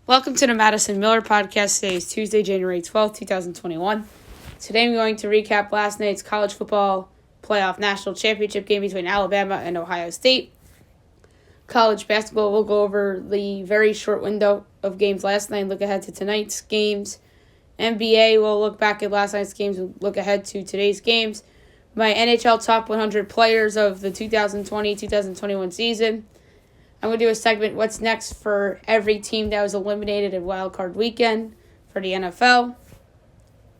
Welcome to the Madison Miller Podcast. Today is Tuesday, January 12th, 2021. Today I'm going to recap last night's college football playoff national championship game between Alabama and Ohio State. College basketball, we'll go over the very short window of games last night and look ahead to tonight's games. NBA, we'll look back at last night's games and look ahead to today's games. My NHL top 100 players of the 2020-2021 season. I'm going to do a segment, what's next for every team that was eliminated in Wild Card Weekend for the NFL.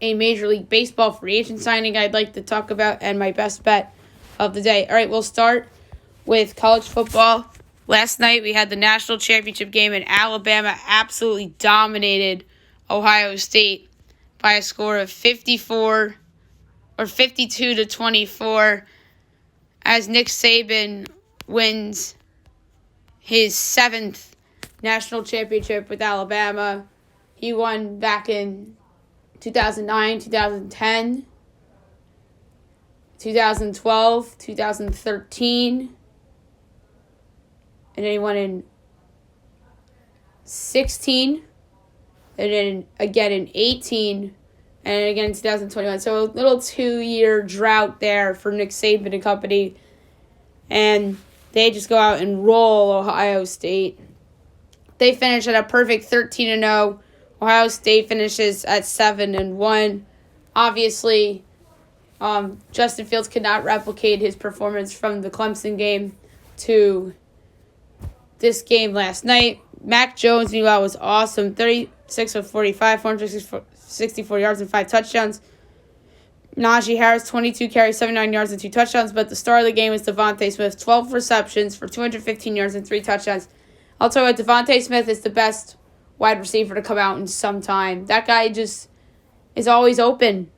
A Major League Baseball free agent signing I'd like to talk about, and my best bet of the day. All right, we'll start with college football. Last night we had the national championship game, and Alabama absolutely dominated Ohio State by a score of 52-24 as Nick Saban wins his 7th national championship with Alabama. He won back in 2009, 2010, 2012, 2013, and then he won in 16, and then again in 18, and again in 2021. So a little 2-year drought there for Nick Saban and company, and they just go out and roll Ohio State. They finish at a perfect 13-0. Ohio State finishes at 7-1. Obviously, Justin Fields could not replicate his performance from the Clemson game to this game last night. Mac Jones, meanwhile, was awesome. 36 of 45, 464 yards and 5 touchdowns. Najee Harris, 22 carries, 79 yards and 2 touchdowns. But the star of the game was Devontae Smith, 12 receptions for 215 yards and 3 touchdowns. I'll tell you what, Devontae Smith is the best wide receiver to come out in some time. That guy just is always open.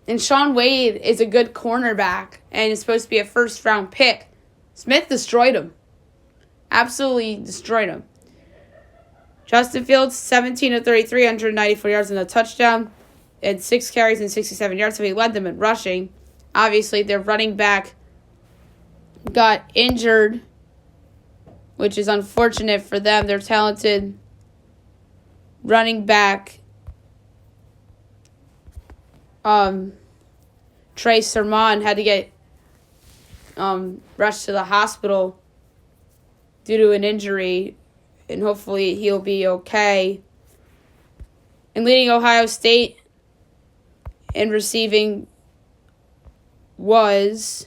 And Sean Wade is a good cornerback and is supposed to be a first-round pick. Smith destroyed him. Absolutely destroyed him. Justin Fields, 17 of 33, 194 yards and a touchdown. And 6 carries and 67 yards, so he led them in rushing. Obviously, their running back got injured, which is unfortunate for them. Their talented running back, Trey Sermon, had to get rushed to the hospital due to an injury, and hopefully he'll be okay. And leading Ohio State in receiving was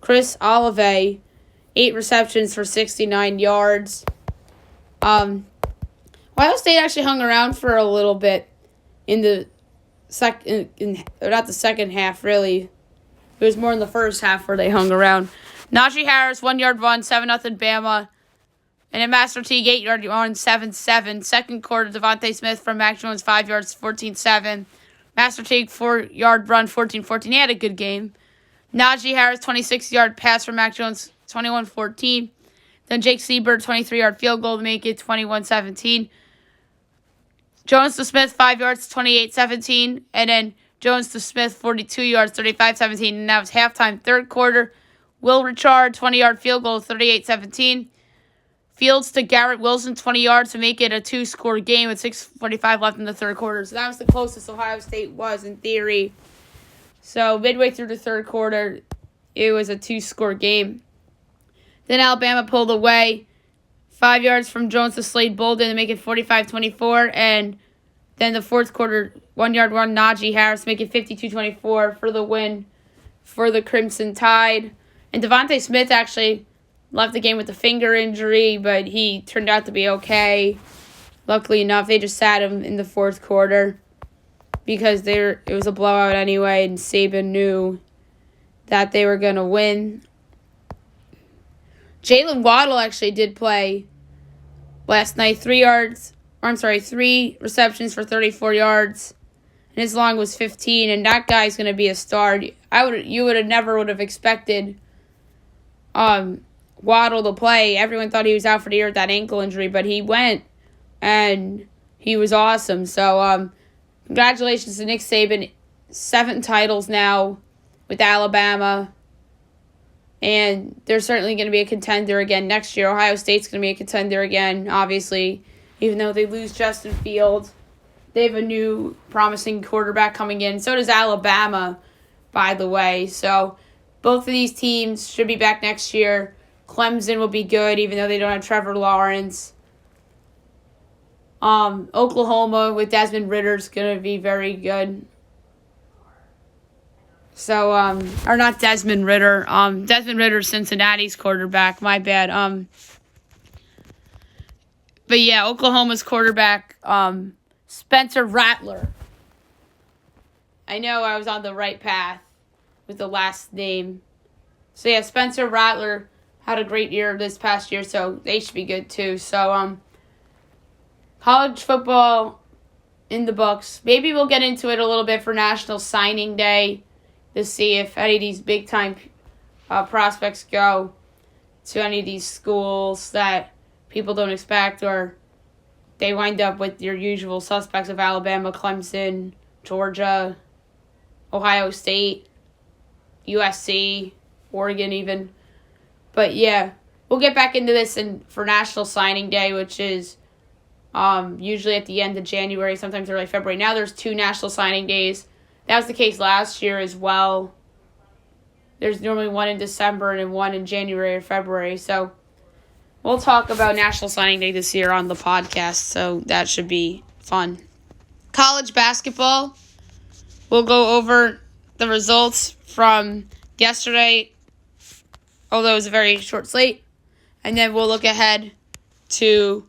Chris Olave, 8 receptions for 69 yards. Ohio State actually hung around for a little bit in the not the second half, really. It was more in the first half where they hung around. Najee Harris, 1-yard run, 7-0 Bama. And then Master Teague, 8-yard run, 7-7. Second quarter, Devontae Smith from Mac Jones, 5 yards, 14-7. Master Teague, 4-yard run, 14-14. He had a good game. Najee Harris, 26-yard pass from Mac Jones, 21-14. Then Jake Seibert, 23-yard field goal to make it 21-17. Jones to Smith, 5 yards, 28-17. And then Jones to Smith, 42 yards, 35-17. And that was halftime. Third quarter, Will Richard, 20-yard field goal, 38-17. Fields to Garrett Wilson, 20 yards to make it a 2-score game with 6:45 left in the third quarter. So that was the closest Ohio State was in theory. So midway through the third quarter, it was a 2-score game. Then Alabama pulled away. 5 yards from Jones to Slade Bolden to make it 45-24. And then the fourth quarter, 1-yard run, Najee Harris make it 52-24 for the win for the Crimson Tide. And Devontae Smith actually left the game with a finger injury, but he turned out to be okay. Luckily enough, they just sat him in the fourth quarter because it was a blowout anyway, and Saban knew that they were going to win. Jalen Waddle actually did play last night. 3 receptions for 34 yards, and his long was 15, and that guy's going to be a star. You would have never expected Waddle to play. Everyone thought he was out for the year with that ankle injury, but he went, and he was awesome. So, congratulations to Nick Saban. 7 titles now with Alabama. And they're certainly going to be a contender again next year. Ohio State's going to be a contender again, obviously, even though they lose Justin Fields. They have a new promising quarterback coming in. So does Alabama, by the way. So both of these teams should be back next year. Clemson will be good, even though they don't have Trevor Lawrence. Oklahoma with Desmond Ritter is going to be very good. So, or not Desmond Ritter. Desmond Ritter's Cincinnati's quarterback. My bad. But yeah, Oklahoma's quarterback, Spencer Rattler. I know I was on the right path with the last name. So yeah, Spencer Rattler had a great year this past year, so they should be good too. So, college football in the books. Maybe we'll get into it a little bit for National Signing Day to see if any of these big-time prospects go to any of these schools that people don't expect, or they wind up with your usual suspects of Alabama, Clemson, Georgia, Ohio State, USC, Oregon even. But yeah, we'll get back into this for National Signing Day, which is usually at the end of January, sometimes early February. Now there's 2 National Signing Days. That was the case last year as well. There's normally one in December and one in January or February. So we'll talk about National Signing Day this year on the podcast, so that should be fun. College basketball, we'll go over the results from yesterday, although it was a very short slate, and then we'll look ahead to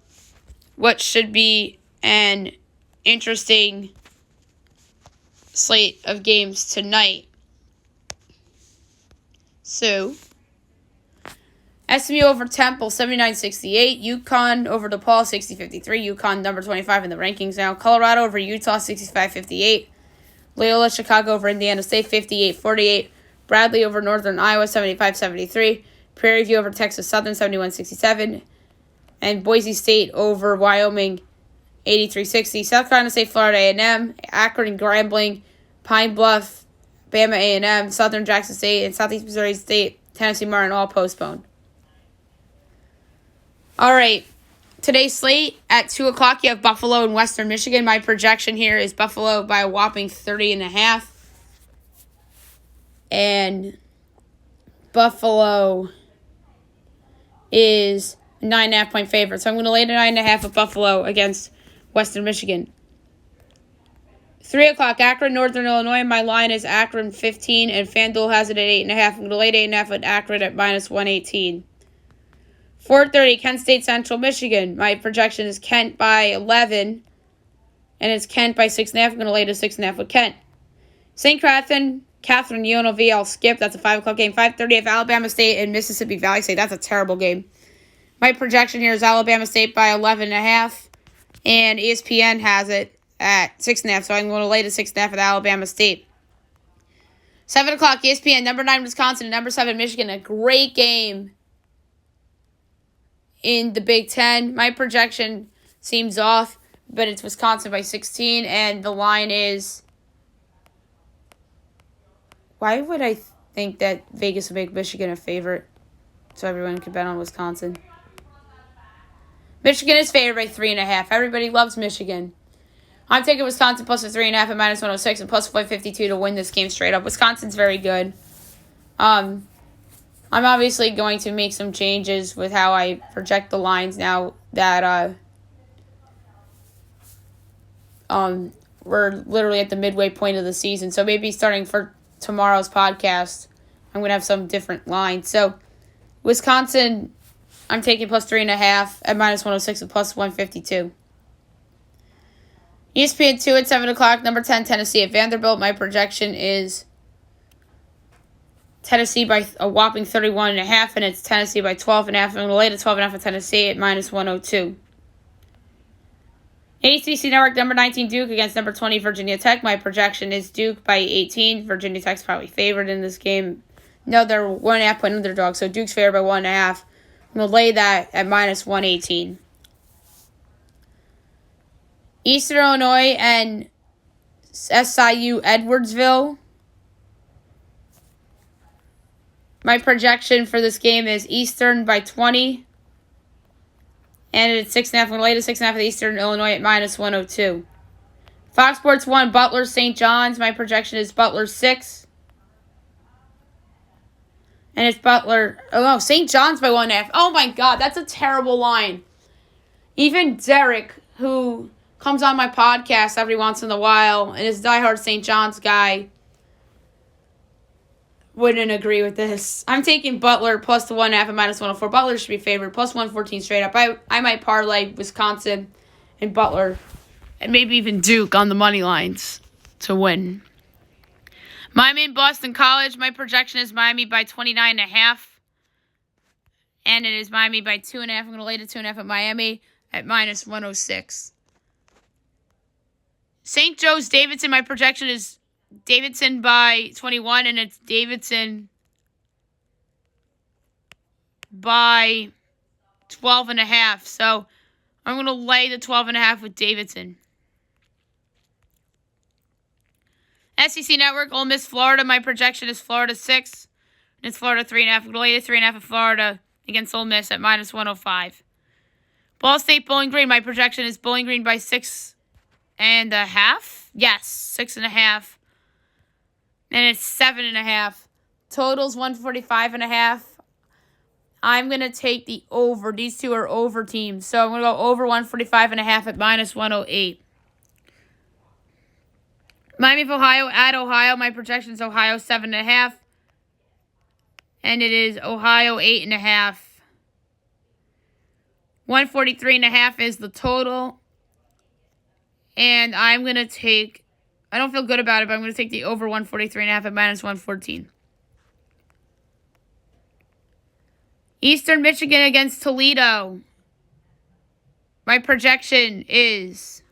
what should be an interesting slate of games tonight. So, SMU over Temple, 79-68. UConn over DePaul, 60-53. UConn number 25 in the rankings now. Colorado over Utah, 65-58. Loyola Chicago over Indiana State, 58-48. Bradley over Northern Iowa, 75-73. Prairie View over Texas Southern, 71-67. And Boise State over Wyoming, 83-60. South Carolina State, Florida A&M. Akron and Grambling. Pine Bluff, Bama A&M. Southern Jackson State and Southeast Missouri State, Tennessee Martin all postponed. All right, today's slate at 2 o'clock, you have Buffalo and Western Michigan. My projection here is Buffalo by a whopping 30.5. And Buffalo is a 9.5 point favorite. So I'm going to lay the 9.5 at Buffalo against Western Michigan. 3 o'clock, Akron, Northern Illinois. My line is Akron 15, and FanDuel has it at 8.5. I'm going to lay 8.5 at Akron at minus 118. 4:30, Kent State, Central Michigan. My projection is Kent by 11, and it's Kent by 6.5. I'm going to lay to 6.5 with Kent. St. Catherine, UNLV, I'll skip. That's a 5 o'clock game. 5:30 of Alabama State and Mississippi Valley State. That's a terrible game. My projection here is Alabama State by 11.5, and ESPN has it at 6.5, so I'm going to lay to 6.5 at Alabama State. 7 o'clock, ESPN, number 9, Wisconsin, and number 7, Michigan. A great game in the Big Ten. My projection seems off, but it's Wisconsin by 16, and the line is... Why would I think that Vegas would make Michigan a favorite so everyone could bet on Wisconsin? Michigan is favored by 3.5. Everybody loves Michigan. I'm taking Wisconsin plus a 3.5 at minus 106 and plus 152 to win this game straight up. Wisconsin's very good. I'm obviously going to make some changes with how I project the lines now that we're literally at the midway point of the season. So maybe starting for tomorrow's podcast, I'm going to have some different lines. So Wisconsin, I'm taking plus 3.5 at minus 106 and plus 152. ESPN 2 at 7 o'clock, number 10, Tennessee at Vanderbilt. My projection is Tennessee by a whopping 31.5, and it's Tennessee by 12.5. I'm going to lay to 12.5 at Tennessee at minus 102. ACC Network, number 19, Duke against number 20, Virginia Tech. My projection is Duke by 18. Virginia Tech's probably favored in this game. No, they're 1.5 point underdog, so Duke's favored by 1.5. I'm going to lay that at minus 118. Eastern Illinois and SIU Edwardsville. My projection for this game is Eastern by 20. And it's 6.5. I'm going to lay to 6.5 at Eastern Illinois at minus 102. Fox Sports 1, Butler, St. John's. My projection is Butler 6. And it's Butler. Oh, no, St. John's by 1.5. Oh, my God. That's a terrible line. Even Derek, who comes on my podcast every once in a while and is a diehard St. John's guy, wouldn't agree with this. I'm taking Butler plus the 1.5 at minus 104. Butler should be favored. Plus 114 straight up. I might parlay Wisconsin and Butler and maybe even Duke on the money lines to win. Miami and Boston College. My projection is Miami by 29.5. And it is Miami by 2.5. I'm going to lay to 2.5 at Miami at minus 106. St. Joe's Davidson. My projection is Davidson by 21, and it's Davidson by 12.5. So I'm going to lay the 12.5 with Davidson. SEC Network, Ole Miss, Florida. My projection is Florida 6, and it's Florida 3.5. I'm going to lay the 3.5 at Florida against Ole Miss at minus 105. Ball State, Bowling Green. My projection is Bowling Green by 6.5. Yes, 6.5. And it's 7.5. Totals 145.5. I'm going to take the over. These two are over teams. So I'm going to go over 145.5 at minus 108. Miami of Ohio at Ohio. My projection is Ohio 7.5. And it is Ohio 8.5. 143.5 is the total. And I'm going to take, I don't feel good about it, but I'm going to take the over 143.5 at minus 114. Eastern Michigan against Toledo. My projection is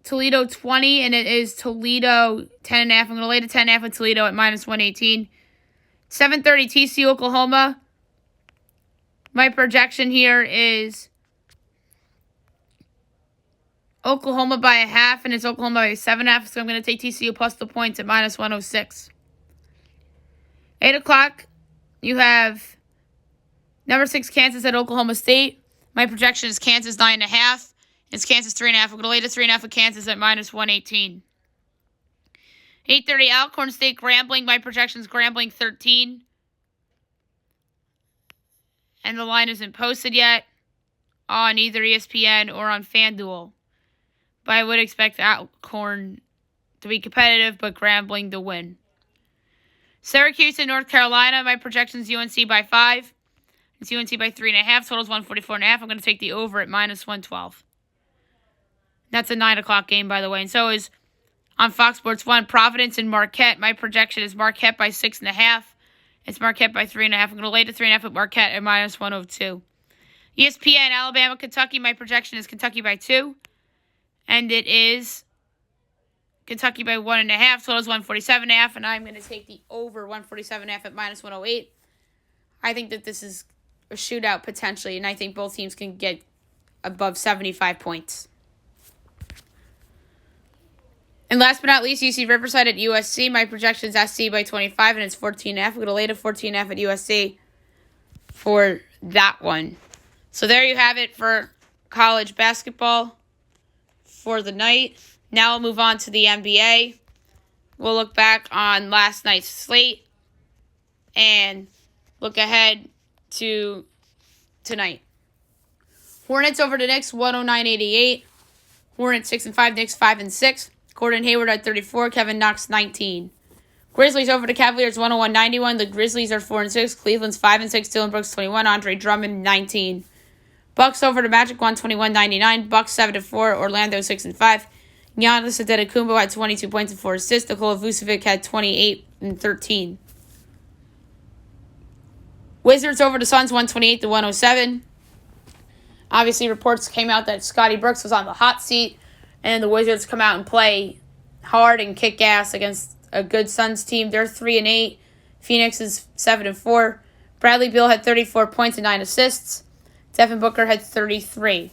Toledo 20, and it is Toledo 10.5. I'm going to lay to 10.5 with Toledo at minus 118. 7:30 TCU Oklahoma. My projection here is Oklahoma by 0.5, and it's Oklahoma by 7.5, so I'm going to take TCU plus the points at minus 106. 8 o'clock, you have number 6 Kansas at Oklahoma State. My projection is Kansas 9.5. It's Kansas 3.5. I'm going to lay to 3.5 with Kansas at minus 118. 8:30 Alcorn State Grambling. My projection is Grambling 13. And the line isn't posted yet on either ESPN or on FanDuel. But I would expect Alcorn to be competitive, but Grambling to win. Syracuse and North Carolina. My projection is UNC by 5. It's UNC by 3.5. Total's 144.5. I'm going to take the over at minus 112. That's a 9 o'clock game, by the way. And so is on Fox Sports 1, Providence and Marquette. My projection is Marquette by 6.5. It's Marquette by 3.5. I'm going to lay to 3.5 at Marquette at minus 102. ESPN, Alabama, Kentucky. My projection is Kentucky by 2. And it is Kentucky by 1.5. Total is 147.5. And I'm going to take the over 147.5 at minus 108. I think that this is a shootout potentially. And I think both teams can get above 75 points. And last but not least, UC Riverside at USC. My projection is SC by 25, and it's 14.5. We're going to lay to 14.5 at USC for that one. So there you have it for college basketball for the night. Now we'll move on to the NBA. We'll look back on last night's slate and look ahead to tonight. Hornets over the Knicks, 109-88. Hornets 6-5, Knicks 5-6. Gordon Hayward at 34, Kevin Knox 19. Grizzlies over the Cavaliers 101-91. The Grizzlies are 4-6. Cleveland's 5-6. Dillon Brooks 21. Andre Drummond 19. Bucks over the Magic 121-99. Bucks 7-4. Orlando 6-5. Giannis Antetokounmpo had 22 points and 4 assists. Nikola Vucevic had 28 and 13. Wizards over the Suns 128-107. Obviously, reports came out that Scotty Brooks was on the hot seat. And the Wizards come out and play hard and kick ass against a good Suns team. They're 3-8. Phoenix is 7-4. Bradley Beal had 34 points and 9 assists. Devin Booker had 33.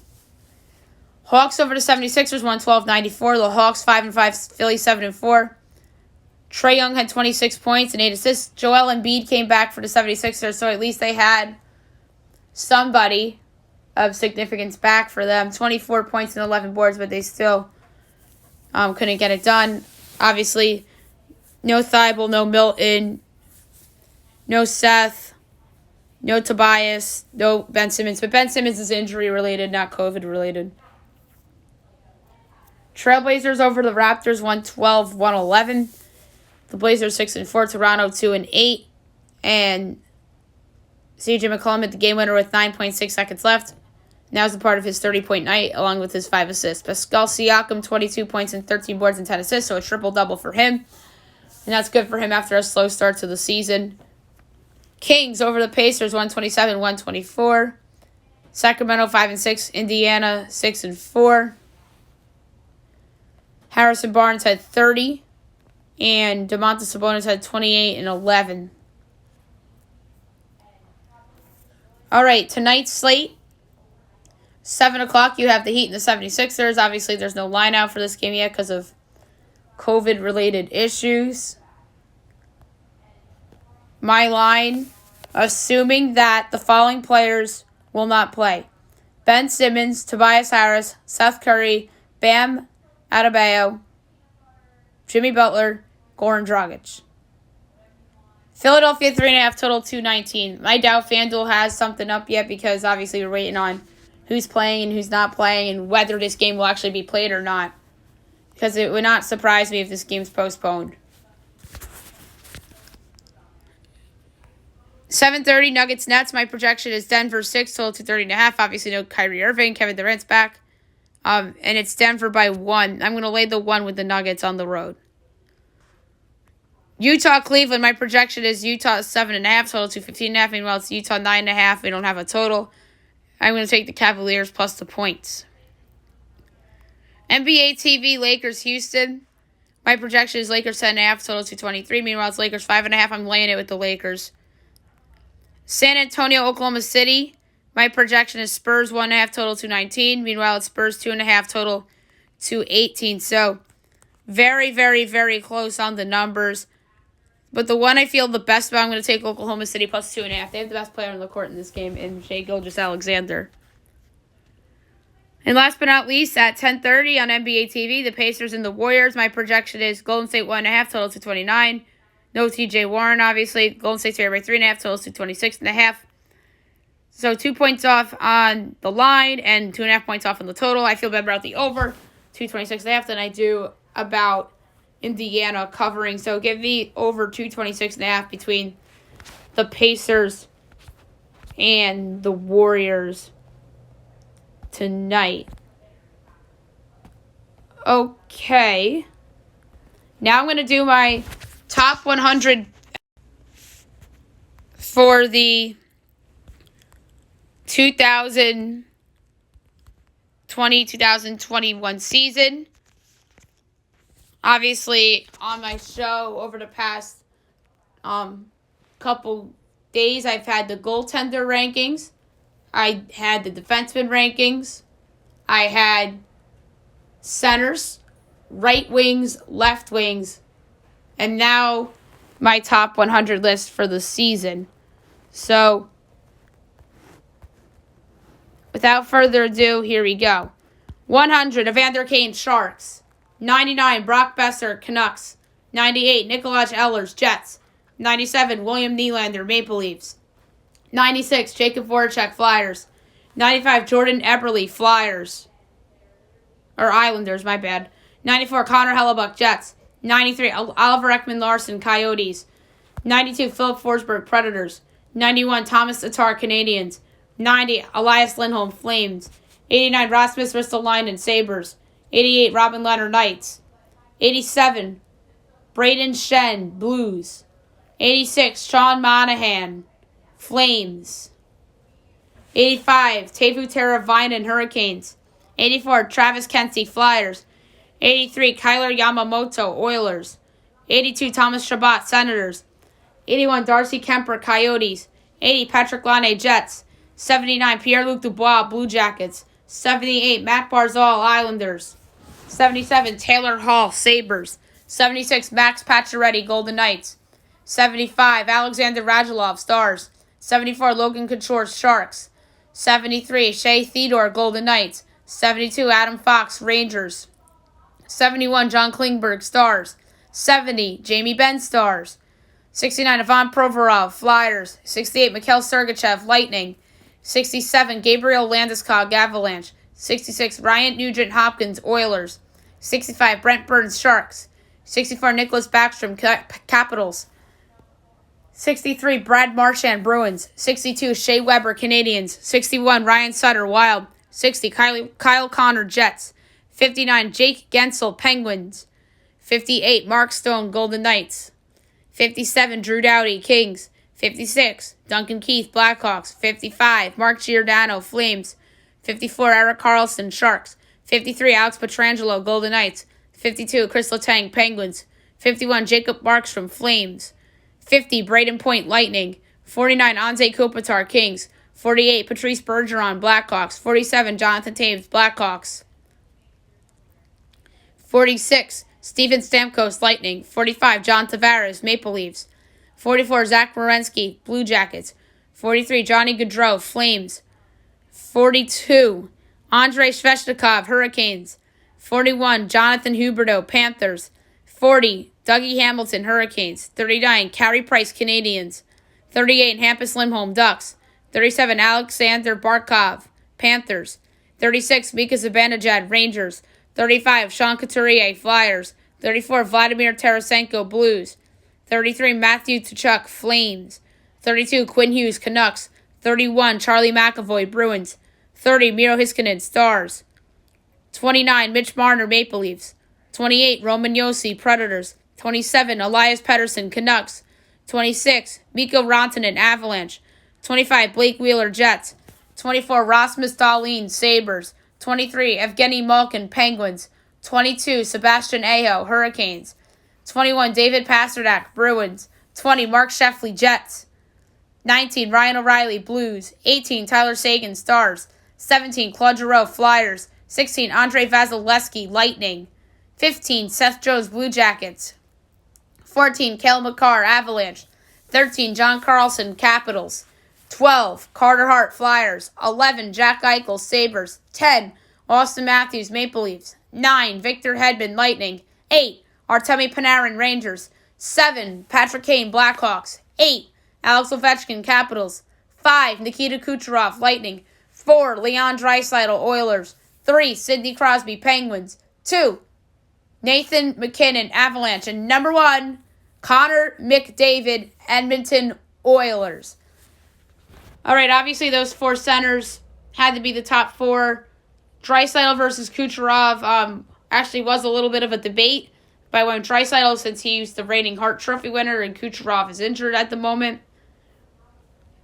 Hawks over the 76ers, 112-94. The Hawks 5-5. Philly 7-4. Trae Young had 26 points and 8 assists. Joel Embiid came back for the 76ers, so at least they had somebody of significance back for them. 24 points and 11 boards, but they still couldn't get it done. Obviously, no Thibault, no Milton, no Seth, no Tobias, no Ben Simmons. But Ben Simmons is injury-related, not COVID-related. Trailblazers over the Raptors, 112-111. The Blazers 6-4, Toronto 2-8. And C.J. McCollum hit the game winner with 9.6 seconds left. Now is a part of his 30-point night, along with his 5 assists. Pascal Siakam, 22 points and 13 boards and 10 assists, so a triple-double for him. And that's good for him after a slow start to the season. Kings over the Pacers, 127-124. Sacramento 5-6. Indiana 6-4. Harrison Barnes had 30. And Domantas Sabonis had 28 and 11. All right, tonight's slate. 7 o'clock, you have the Heat and the 76ers. Obviously, there's no line out for this game yet because of COVID-related issues. My line, assuming that the following players will not play. Ben Simmons, Tobias Harris, Seth Curry, Bam Adebayo, Jimmy Butler, Goran Dragic. Philadelphia 3.5 total 219. I doubt FanDuel has something up yet because obviously we're waiting on who's playing and who's not playing and whether this game will actually be played or not. Because it would not surprise me if this game's postponed. 7:30 Nuggets Nets. My projection is Denver 6 total 230.5. Obviously no Kyrie Irving. Kevin Durant's back. And it's Denver by 1. I'm going to lay the 1 with the Nuggets on the road. Utah, Cleveland. My projection is Utah 7.5, total 215.5. Meanwhile, it's Utah 9.5. We don't have a total. I'm going to take the Cavaliers plus the points. NBA TV, Lakers, Houston. My projection is Lakers 10.5, total 223. Meanwhile, it's Lakers 5.5. I'm laying it with the Lakers. San Antonio, Oklahoma City. My projection is Spurs 1.5, total 219. Meanwhile, it's Spurs 2.5, total 218. So, very, very, very close on the numbers. But the one I feel the best about, I'm going to take Oklahoma City plus 2.5. They have the best player on the court in this game in Shai Gilgeous-Alexander. And last but not least, at 10:30 on NBA TV, the Pacers and the Warriors. My projection is Golden State 1.5, total 229. No TJ Warren, obviously. Golden State's here by 3.5, total 226.5. So 2 points off on the line and 2.5 points off on the total. I feel better about the over, 226.5, than I do about Indiana covering. So give me over 226.5 between the Pacers and the Warriors tonight. Okay. Now I'm going to do my top 100 for the 2020-2021 season. Obviously, on my show over the past couple days, I've had the goaltender rankings. I had the defenseman rankings. I had centers, right wings, left wings, and now my top 100 list for the season. So, without further ado, here we go. 100, Evander Kane, Sharks. 99, Brock Besser, Canucks. 98, Nikolaj Ehlers, Jets. 97, William Nylander, Maple Leafs. 96, Jacob Voracek, Flyers. 95, Jordan Eberle, Flyers. Or Islanders, my bad. 94, Connor Hellebuck, Jets. 93, Oliver Ekman-Larsson, Coyotes. 92, Philip Forsberg, Predators. 91, Thomas Tatar, Canadiens. 90, Elias Lindholm, Flames. 89, Rasmus Ristolainen, Sabres. 88, Robin Lehner, Knights. 87, Braden Shen, Blues. 86, Sean Monahan, Flames. 85, Teuvo Teravainen, Hurricanes. 84, Travis Kelce, Flyers. 83, Kyler Yamamoto, Oilers. 82, Thomas Chabot, Senators. 81, Darcy Kemper, Coyotes. 80, Patrick Laine, Jets. 79, Pierre-Luc Dubois, Blue Jackets. 78, Matt Barzal, Islanders. 77, Taylor Hall, Sabres. 76, Max Pacioretty, Golden Knights. 75, Alexander Radulov, Stars. 74, Logan Couture, Sharks. 73, Shea Theodore, Golden Knights. 72, Adam Fox, Rangers. 71, John Klingberg, Stars. 70, Jamie Benn, Stars. 69, Ivan Provorov, Flyers. 68, Mikhail Sergachev, Lightning. 67, Gabriel Landeskog, Avalanche. 66, Ryan Nugent Hopkins, Oilers. 65, Brent Burns, Sharks. 64, Nicholas Backstrom, Capitals. 63, Brad Marchand, Bruins. 62, Shea Weber, Canadiens. 61, Ryan Sutter, Wild. 60, Kyle Connor, Jets. 59, Jake Gensel, Penguins. 58, Mark Stone, Golden Knights. 57, Drew Doughty, Kings. 56, Duncan Keith, Blackhawks. 55, Mark Giordano, Flames. 54, Erik Karlsson, Sharks. 53, Alex Pietrangelo, Golden Knights. 52, Chris Letang, Penguins. 51, Jacob Markstrom, Flames. 50, Braden Point, Lightning. 49, Anze Kopitar, Kings. 48, Patrice Bergeron, Blackhawks. 47, Jonathan Toews, Blackhawks. 46, Steven Stamkos, Lightning. 45, John Tavares, Maple Leafs. 44, Zach Werenski, Blue Jackets. 43, Johnny Gaudreau, Flames. 42, Andrei Svechnikov, Hurricanes. 41, Jonathan Huberdeau, Panthers. 40, Dougie Hamilton, Hurricanes. 39, Carey Price, Canadiens. 38, Hampus Lindholm, Ducks. 37, Alexander Barkov, Panthers. 36, Mika Zibanejad, Rangers. 35, Sean Couturier, Flyers. 34, Vladimir Tarasenko, Blues. 33, Matthew Tkachuk, Flames. 32, Quinn Hughes, Canucks. 31, Charlie McAvoy, Bruins. 30, Miro Heiskanen, Stars. 29, Mitch Marner, Maple Leafs. 28, Roman Josi, Predators. 27, Elias Pettersson, Canucks. 26, Mikko Rantanen, Avalanche. 25, Blake Wheeler, Jets. 24, Rasmus Dahlin, Sabres. 23, Evgeny Malkin, Penguins. 22, Sebastian Aho, Hurricanes. 21, David Pastrnak, Bruins. 20, Mark Sheffley, Jets. 19, Ryan O'Reilly, Blues. 18, Tyler Seguin, Stars. 17, Claude Giroux, Flyers. 16, Andrei Vasilevsky, Lightning. 15, Seth Jones, Blue Jackets. 14, Cale Makar, Avalanche. 13, John Carlson, Capitals. 12, Carter Hart, Flyers. 11, Jack Eichel, Sabres. 10, Austin Matthews, Maple Leafs. 9, Victor Hedman, Lightning. 8, Artemi Panarin, Rangers. 7, Patrick Kane, Blackhawks. 8, Alex Ovechkin, Capitals. 5, Nikita Kucherov, Lightning. 4, Leon Draisaitl, Oilers. 3, Sidney Crosby, Penguins. 2, Nathan McKinnon, Avalanche. And number 1, Connor McDavid, Edmonton Oilers. All right, obviously those 4 centers had to be the top 4. Draisaitl versus Kucherov actually was a little bit of a debate. But I went Draisaitl since he's the reigning Hart Trophy winner and Kucherov is injured at the moment.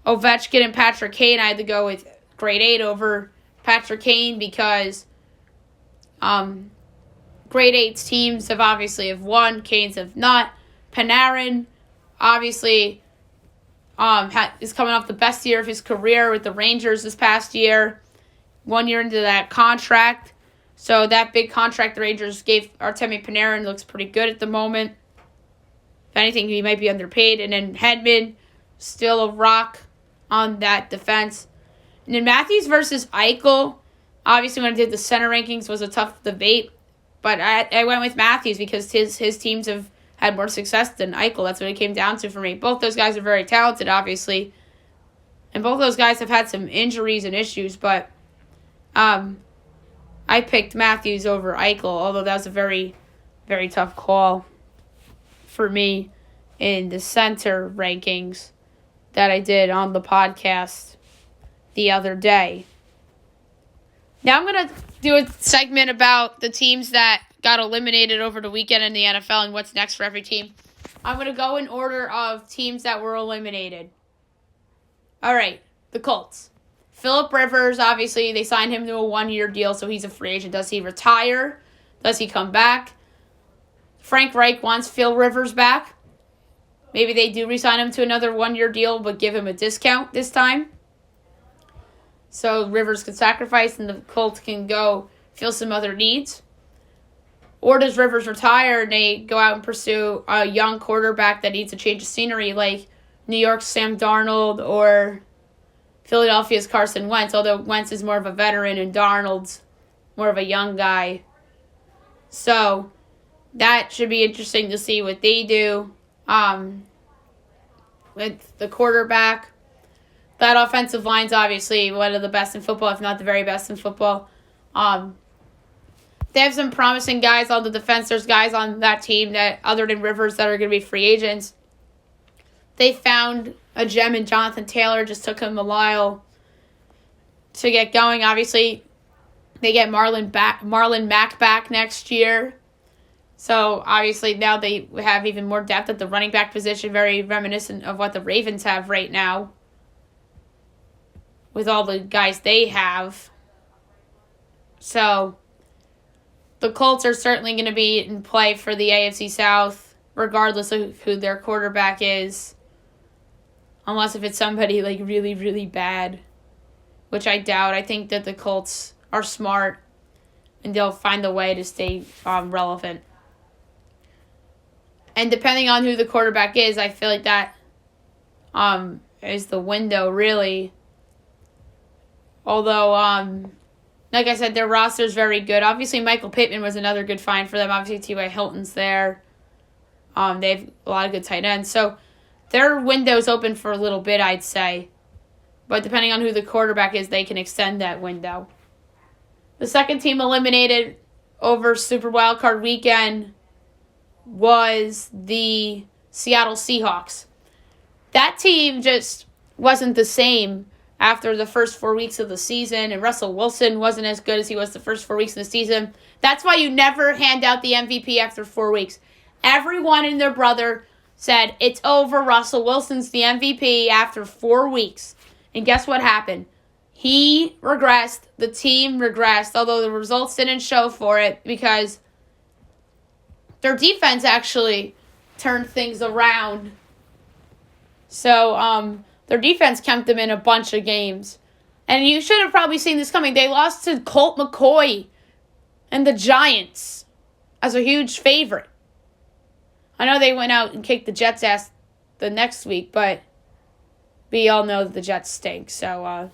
Ovechkin and Patrick Kane, I had to go with grade 8 over Patrick Kane because grade 8's teams have won, Canes have not. Panarin obviously is coming off the best year of his career with the Rangers this past year. 1 year into that contract. So that big contract the Rangers gave Artemi Panarin looks pretty good at the moment. If anything, he might be underpaid. And then Hedman, still a rock on that defense. And then Matthews versus Eichel. Obviously, when I did the center rankings, was a tough debate. But I went with Matthews because his teams have had more success than Eichel. That's what it came down to for me. Both those guys are very talented, obviously. And both those guys have had some injuries and issues. But I picked Matthews over Eichel, although that was a very, very tough call for me in the center rankings that I did on the podcast the other day. Now I'm going to do a segment about the teams that got eliminated over the weekend in the NFL and what's next for every team. I'm going to go in order of teams that were eliminated. All right, the Colts. Phillip Rivers, obviously, they signed him to a 1-year deal, so he's a free agent. Does he retire? Does he come back? Frank Reich wants Phil Rivers back. Maybe they do re-sign him to another 1-year deal, but give him a discount this time. So Rivers can sacrifice and the Colts can go fill some other needs. Or does Rivers retire and they go out and pursue a young quarterback that needs a change of scenery, like New York's Sam Darnold or Philadelphia's Carson Wentz, although Wentz is more of a veteran and Darnold's more of a young guy. So that should be interesting to see what they do with the quarterback. That offensive line's obviously one of the best in football, if not the very best in football. They have some promising guys on the defense. There's guys on that team that, other than Rivers, that are going to be free agents. They found a gem in Jonathan Taylor. Just took him a while to get going. Obviously, they get Marlon Mack back next year. So, obviously, now they have even more depth at the running back position, very reminiscent of what the Ravens have right now with all the guys they have. So, the Colts are certainly going to be in play for the AFC South, regardless of who their quarterback is. Unless if it's somebody like really, really bad, which I doubt. I think that the Colts are smart and they'll find a way to stay relevant. And depending on who the quarterback is, I feel like that is the window, really. Although, like I said, their roster is very good. Obviously, Michael Pittman was another good find for them. Obviously, T.Y. Hilton's there. They have a lot of good tight ends. So, their window's open for a little bit, I'd say. But depending on who the quarterback is, they can extend that window. The second team eliminated over Super Wildcard Weekend was the Seattle Seahawks. That team just wasn't the same after the first 4 weeks of the season, and Russell Wilson wasn't as good as he was the first 4 weeks of the season. That's why you never hand out the MVP after 4 weeks. Everyone and their brother said, it's over, Russell Wilson's the MVP after 4 weeks. And guess what happened? He regressed, the team regressed, although the results didn't show for it because their defense actually turned things around. So, their defense kept them in a bunch of games. And you should have probably seen this coming. They lost to Colt McCoy and the Giants as a huge favorite. I know they went out and kicked the Jets' ass the next week, but we all know that the Jets stink. So,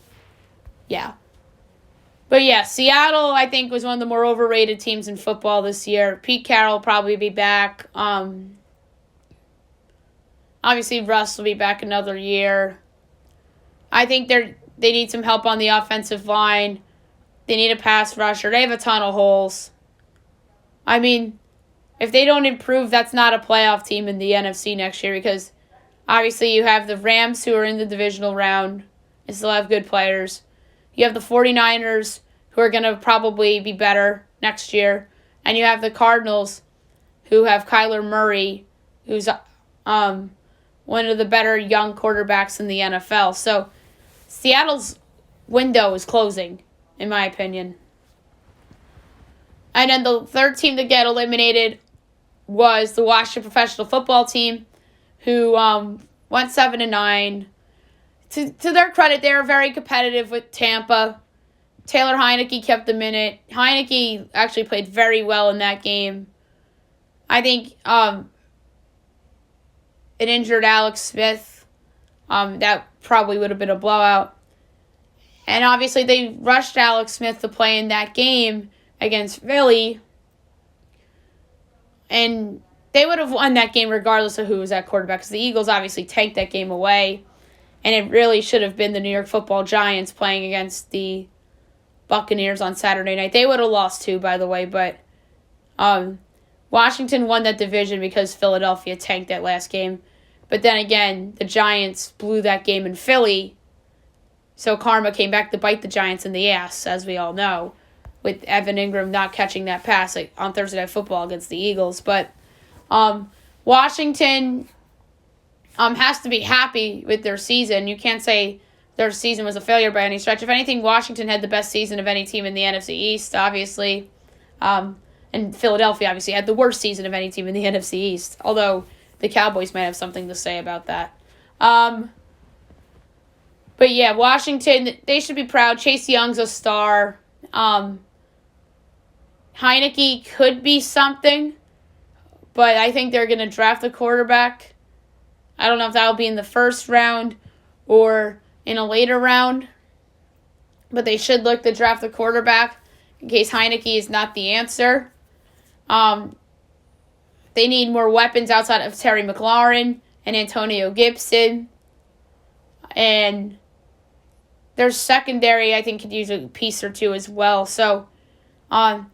yeah. But, yeah, Seattle, I think, was one of the more overrated teams in football this year. Pete Carroll will probably be back. Obviously, Russ will be back another year. I think they need some help on the offensive line. They need a pass rusher. They have a ton of holes. I mean, if they don't improve, that's not a playoff team in the NFC next year because obviously you have the Rams who are in the divisional round and still have good players. You have the 49ers who are going to probably be better next year. And you have the Cardinals who have Kyler Murray, who's one of the better young quarterbacks in the NFL. So Seattle's window is closing, in my opinion. And then the third team to get eliminated was the Washington Professional Football Team, who went 7-9. To their credit, they were very competitive with Tampa. Taylor Heineke kept them in it. Heineke actually played very well in that game. I think an injured Alex Smith, that probably would have been a blowout. And obviously they rushed Alex Smith to play in that game against Philly. And they would have won that game regardless of who was at quarterback because the Eagles obviously tanked that game away. And it really should have been the New York Football Giants playing against the Buccaneers on Saturday night. They would have lost too, by the way, but Washington won that division because Philadelphia tanked that last game. But then again, the Giants blew that game in Philly, so karma came back to bite the Giants in the ass, as we all know, with Evan Ingram not catching that pass on Thursday Night Football against the Eagles. But Washington has to be happy with their season. You can't say their season was a failure by any stretch. If anything, Washington had the best season of any team in the NFC East, obviously. And Philadelphia, obviously, had the worst season of any team in the NFC East, although the Cowboys might have something to say about that. But, yeah, Washington, they should be proud. Chase Young's a star. Heineke could be something, but I think they're going to draft a quarterback. I don't know if that'll be in the first round or in a later round, but they should look to draft a quarterback in case Heineke is not the answer. They need more weapons outside of Terry McLaurin and Antonio Gibson. And their secondary, I think, could use a piece or two as well. So, are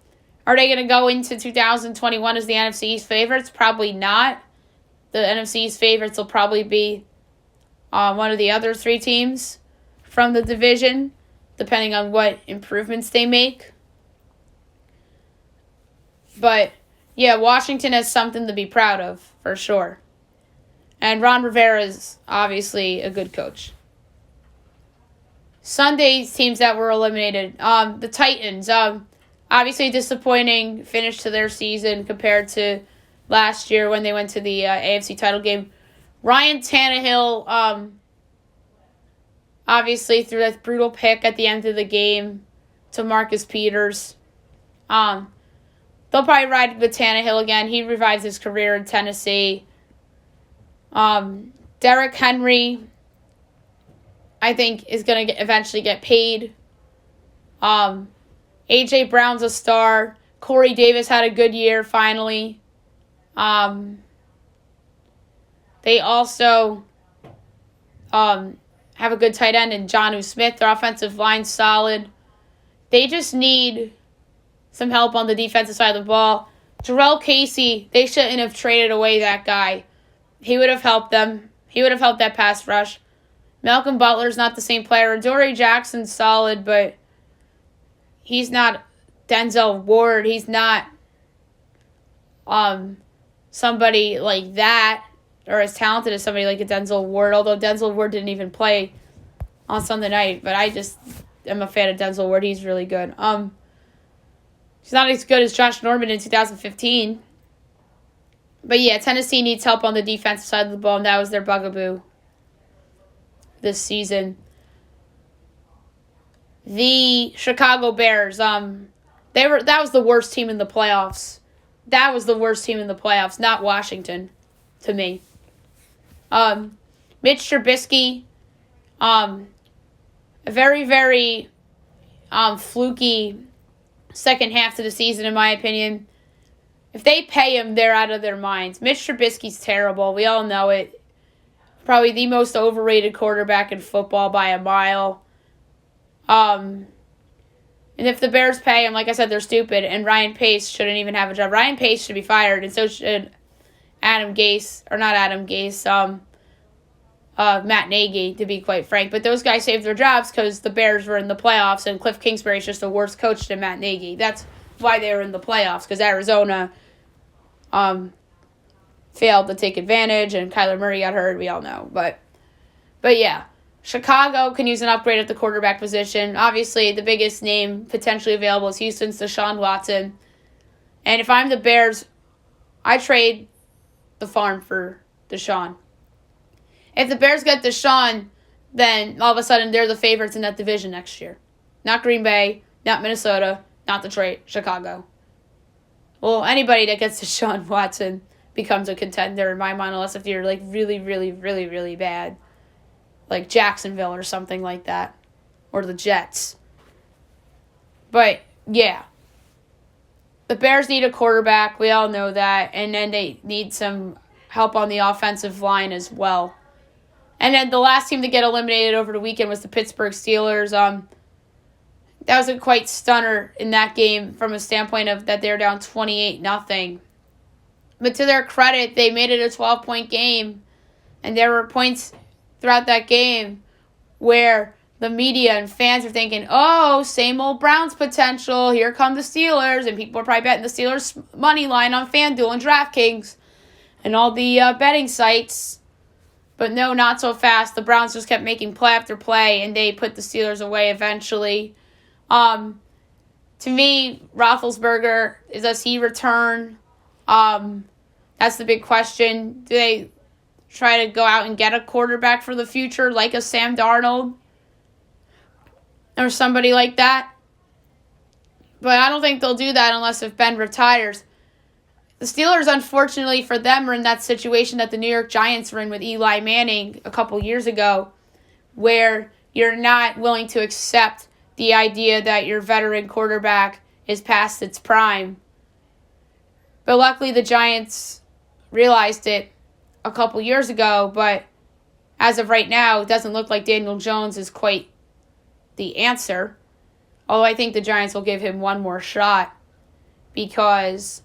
they going to go into 2021 as the NFC East favorites? Probably not. The NFC East favorites will probably be one of the other three teams from the division, depending on what improvements they make. But, yeah, Washington has something to be proud of, for sure. And Ron Rivera is obviously a good coach. Sunday's teams that were eliminated. The Titans, obviously disappointing finish to their season compared to last year when they went to the AFC title game. Ryan Tannehill, obviously threw that brutal pick at the end of the game to Marcus Peters. They'll probably ride with Tannehill again. He revives his career in Tennessee. Derrick Henry, I think, is going to eventually get paid. A.J. Brown's a star. Corey Davis had a good year, finally. They also have a good tight end in Jonnu Smith. Their offensive line's solid. They just need some help on the defensive side of the ball. Jarrell Casey, they shouldn't have traded away that guy. He would have helped them. He would have helped that pass rush. Malcolm Butler's not the same player. Adoree Jackson's solid, but he's not Denzel Ward. He's not somebody like that, or as talented as somebody like a Denzel Ward, although Denzel Ward didn't even play on Sunday night. But I just am a fan of Denzel Ward. He's really good. He's not as good as Josh Norman in 2015. But yeah, Tennessee needs help on the defensive side of the ball, and that was their bugaboo this season. The Chicago Bears, that was the worst team in the playoffs. That was the worst team in the playoffs, not Washington, to me. Mitch Trubisky, a very, very fluky second half to the season, in my opinion. If they pay him, they're out of their minds. Mitch Trubisky's terrible. We all know it. Probably the most overrated quarterback in football by a mile. And if the Bears pay him, like I said, they're stupid. And Ryan Pace shouldn't even have a job. Ryan Pace should be fired, and so should Adam Gase. Or not Adam Gase. Matt Nagy, to be quite frank. But those guys saved their jobs because the Bears were in the playoffs, and Cliff Kingsbury's just a worse coach than Matt Nagy. That's why they were in the playoffs, because Arizona failed to take advantage, and Kyler Murray got hurt, we all know. But yeah, Chicago can use an upgrade at the quarterback position. Obviously, the biggest name potentially available is Houston's Deshaun Watson. And if I'm the Bears, I trade the farm for Deshaun. If the Bears get Deshaun, then all of a sudden they're the favorites in that division next year. Not Green Bay, not Minnesota, not Detroit, Chicago. Well, anybody that gets Deshaun Watson becomes a contender in my mind, unless if you're like really, really, really, really bad. Like Jacksonville or something like that. Or the Jets. But, yeah. The Bears need a quarterback. We all know that. And then they need some help on the offensive line as well. And then the last team to get eliminated over the weekend was the Pittsburgh Steelers. That was a quite stunner in that game from a standpoint of that they're down 28-0. But to their credit, they made it a 12-point game. And there were points throughout that game where the media and fans are thinking, oh, same old Browns potential. Here come the Steelers. And people are probably betting the Steelers money line on FanDuel and DraftKings and all the betting sites. But no, not so fast. The Browns just kept making play after play, and they put the Steelers away eventually. To me, Roethlisberger, does he return? That's the big question. Do they try to go out and get a quarterback for the future, like a Sam Darnold or somebody like that? But I don't think they'll do that unless if Ben retires. The Steelers, unfortunately for them, are in that situation that the New York Giants were in with Eli Manning a couple years ago, where you're not willing to accept the idea that your veteran quarterback is past its prime. But luckily the Giants realized it a couple years ago, but as of right now, it doesn't look like Daniel Jones is quite the answer. Although I think the Giants will give him one more shot because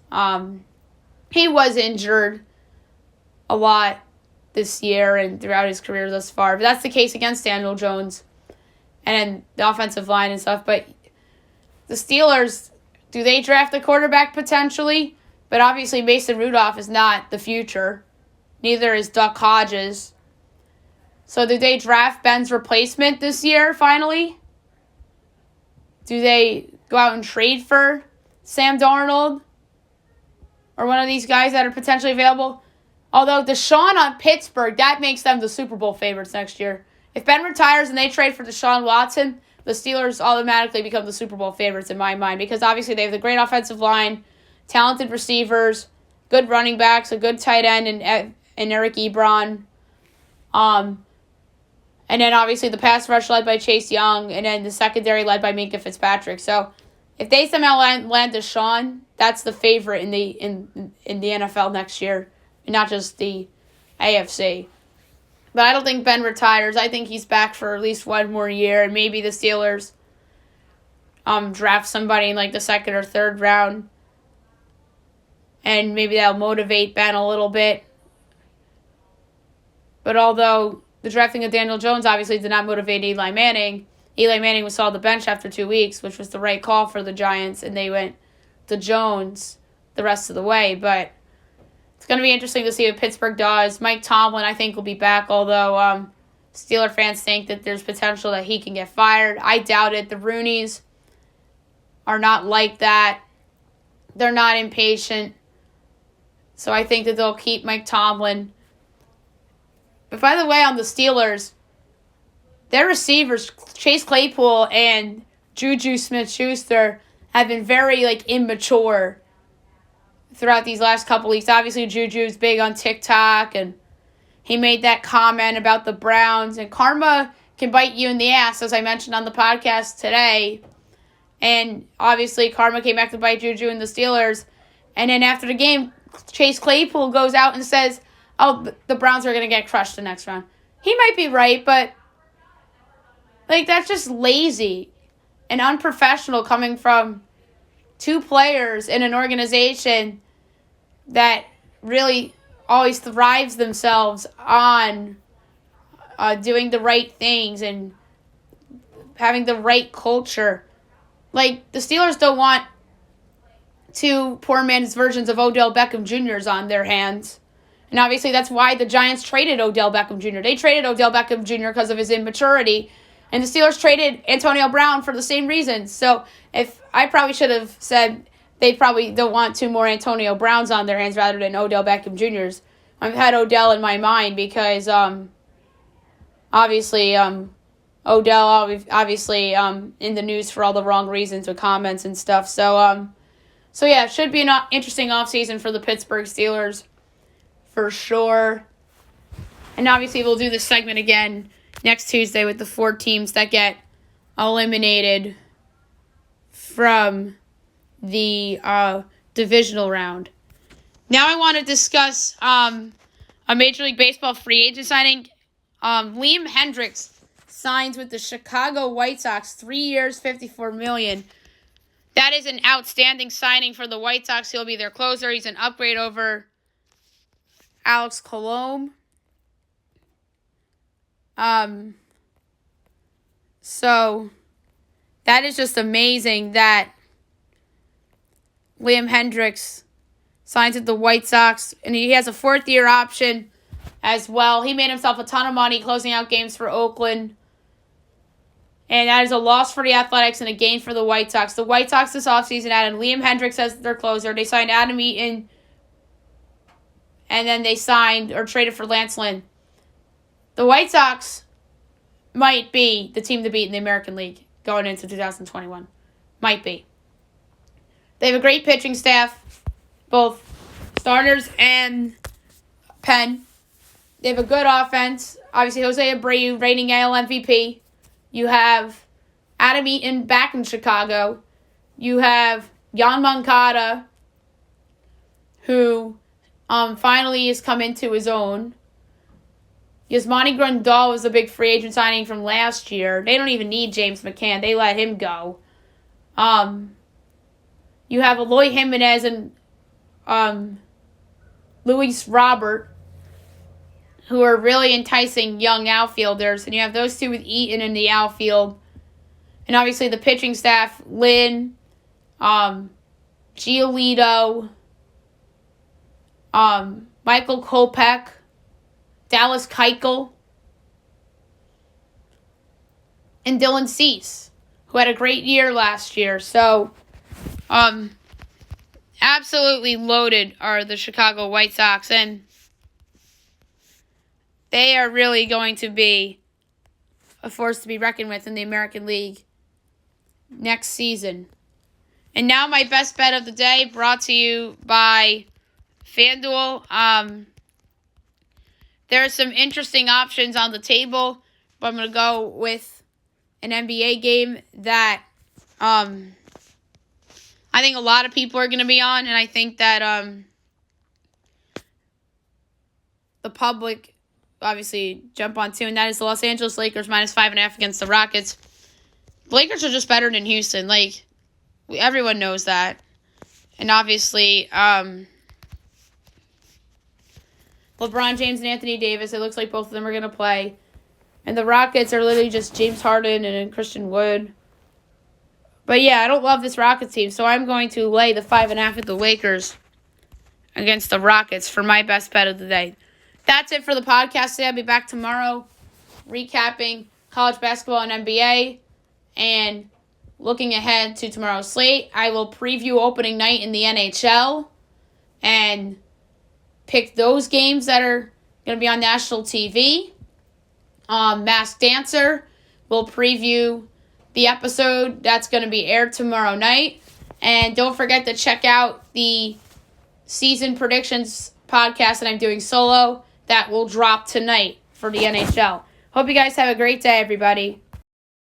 he was injured a lot this year and throughout his career thus far. But that's the case against Daniel Jones and the offensive line and stuff. But the Steelers, do they draft a quarterback potentially? But obviously Mason Rudolph is not the future. Neither is Duck Hodges. So do they draft Ben's replacement this year finally? Do they go out and trade for Sam Darnold? Or one of these guys that are potentially available? Although Deshaun on Pittsburgh, that makes them the Super Bowl favorites next year. If Ben retires and they trade for Deshaun Watson, the Steelers automatically become the Super Bowl favorites in my mind. Because obviously they have the great offensive line, talented receivers, good running backs, a good tight end in Eric Ebron. And then obviously the pass rush led by Chase Young, and then the secondary led by Minkah Fitzpatrick. So if they somehow land Deshaun, that's the favorite in the NFL next year, and not just the AFC. But I don't think Ben retires. I think he's back for at least one more year, and maybe the Steelers draft somebody in like the second or third round, and maybe that'll motivate Ben a little bit. But although the drafting of Daniel Jones obviously did not motivate Eli Manning was saw the bench after 2 weeks, which was the right call for the Giants, and they went to Jones the rest of the way. But it's going to be interesting to see what Pittsburgh does. Mike Tomlin, I think, will be back, although Steeler fans think that there's potential that he can get fired. I doubt it. The Rooneys are not like that. They're not impatient. So I think that they'll keep Mike Tomlin. But by the way, on the Steelers, their receivers, Chase Claypool and Juju Smith-Schuster, have been very immature throughout these last couple weeks. Obviously, Juju's big on TikTok, and he made that comment about the Browns. And karma can bite you in the ass, as I mentioned on the podcast today. And obviously, karma came back to bite Juju and the Steelers. And then after the game, Chase Claypool goes out and says, oh, the Browns are going to get crushed the next round. He might be right, but that's just lazy and unprofessional coming from two players in an organization that really always thrives themselves on doing the right things and having the right culture. The Steelers don't want two poor man's versions of Odell Beckham Jr.'s on their hands. And obviously that's why the Giants traded Odell Beckham Jr. They traded Odell Beckham Jr. because of his immaturity. And the Steelers traded Antonio Brown for the same reasons. So if I probably should have said they probably don't want two more Antonio Browns on their hands rather than Odell Beckham Jr.'s. I've had Odell in my mind because obviously Odell obviously in the news for all the wrong reasons with comments and stuff. So yeah, it should be an interesting offseason for the Pittsburgh Steelers for sure. And obviously we'll do this segment again next Tuesday with the 4 teams that get eliminated from the divisional round. Now I want to discuss a Major League Baseball free agent signing. Liam Hendricks signs with the Chicago White Sox, 3 years, $54 million. That is an outstanding signing for the White Sox. He'll be their closer. He's an upgrade over Alex Colomé. So that is just amazing that Liam Hendricks signs with the White Sox, and he has a 4th-year option as well. He made himself a ton of money closing out games for Oakland, and that is a loss for the Athletics and a gain for the White Sox. The White Sox this offseason added Liam Hendricks as their closer. They signed Adam Eaton, and then they signed or traded for Lance Lynn. The White Sox might be the team to beat in the American League going into 2021. Might be. They have a great pitching staff, both starters and pen. They have a good offense. Obviously, Jose Abreu, reigning AL MVP. You have Adam Eaton back in Chicago. You have Jan Moncada, who finally has come into his own. Yasmani Grandal was a big free agent signing from last year. They don't even need James McCann. They let him go. You have Eloy Jimenez and Luis Robert, who are really enticing young outfielders. And you have those two with Eaton in the outfield. And obviously the pitching staff, Lynn, Giolito, Michael Kopech, Dallas Keuchel, and Dylan Cease, who had a great year last year. So, absolutely loaded are the Chicago White Sox, and they are really going to be a force to be reckoned with in the American League next season. And now my best bet of the day, brought to you by FanDuel. There are some interesting options on the table, but I'm going to go with an NBA game that I think a lot of people are going to be on, and I think that the public obviously jump on too, and that is the Los Angeles Lakers minus 5.5 against the Rockets. The Lakers are just better than Houston. Everyone knows that. And obviously, LeBron James and Anthony Davis, it looks like both of them are going to play. And the Rockets are literally just James Harden and Christian Wood. But yeah, I don't love this Rockets team, so I'm going to lay the 5.5 at the Lakers against the Rockets for my best bet of the day. That's it for the podcast today. I'll be back tomorrow recapping college basketball and NBA and looking ahead to tomorrow's slate. I will preview opening night in the NHL and pick those games that are going to be on national TV. Masked Dancer will preview the episode that's going to be aired tomorrow night. And don't forget to check out the season predictions podcast that I'm doing solo that will drop tonight for the NHL. Hope you guys have a great day, everybody.